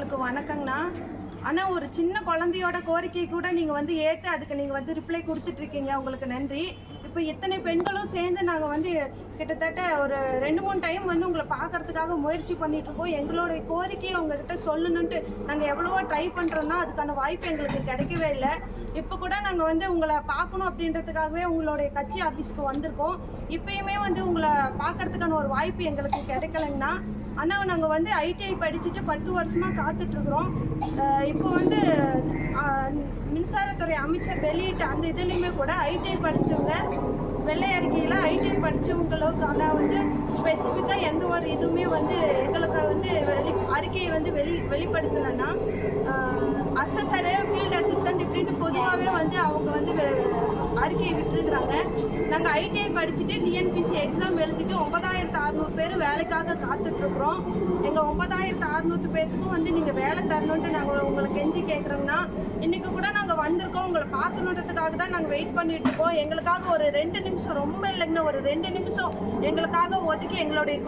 அனைவருக்கும் வணக்கங்கண்ணா. அண்ணா, ஒரு சின்ன குழந்தையோட கோரிக்கை கூட நீங்கள் வந்து ஏற்று அதுக்கு நீங்கள் வந்து ரிப்ளை கொடுத்துட்ருக்கீங்க. உங்களுக்கு நன்றி. இப்போ இத்தனை பெண்களும் சேர்ந்து நாங்கள் வந்து கிட்டத்தட்ட ஒரு 2-3 டைம் வந்து உங்களை பார்க்கறதுக்காக முயற்சி பண்ணிகிட்ருக்கோம். எங்களுடைய கோரிக்கையை உங்ககிட்ட சொல்லணுன்ட்டு நாங்கள் எவ்வளவோ ட்ரை பண்ணுறோன்னா அதுக்கான வாய்ப்பு எங்களுக்கு கிடைக்கவே இல்லை. இப்போ கூட நாங்கள் வந்து உங்களை பார்க்கணும் அப்படின்றதுக்காகவே உங்களுடைய கட்சி ஆஃபீஸ்க்கு வந்திருக்கோம். இப்பயுமே வந்து உங்களை பார்க்கறதுக்கான ஒரு வாய்ப்பு எங்களுக்கு கிடைக்கலைங்கண்ணா. ஆனால் நாங்கள் வந்து ஐடிஐ படிச்சுட்டு 10 வருஷமாக காத்துட்ருக்குறோம். இப்போ வந்து மின்சாரத்துறை அமைச்சர் வெளியிட்ட அந்த இதுலேயுமே கூட ஐடிஐ படித்தவங்க வெள்ளை அறிக்கையில் ஐடிஐ படித்தவங்களுக்கான வந்து ஸ்பெசிஃபிக்காக எந்த ஒரு இதுவுமே வந்து எங்களுக்கு வந்து அறிக்கையை வந்து வெளிப்படுத்தலைன்னா அசஸரு ஃபீல்டு அசிஸ்டன்ட் இப்படின்ட்டு பொதுவாகவே வந்து அவங்க வந்து அறிக்கையை விட்டுருக்குறாங்க. நாங்கள் ஐடிஐ படிச்சுட்டு டிஎன்பிசி எக்ஸாம் எழுதிட்டு 9600 பேர் வேலைக்காக காத்துட்ருக்குறோம். எங்கள் 9600 பேர்த்துக்கும் வந்து நீங்கள் வேலை தரணுன்ட்டு நாங்கள் உங்களை கெஞ்சி கேட்குறோங்கன்னா, இன்றைக்கி கூட நாங்கள் வந்திருக்கோம். உங்களை பார்க்கணுன்றதுக்காக தான் நாங்கள் வெயிட் பண்ணிகிட்ருக்கோம். எங்களுக்காக ஒரு 2 நிமிஷம், ரொம்ப இல்லைங்கண்ணா, ஒரு 2 நிமிஷம் எங்களுக்காக ஒதுக்கி எங்களுடைய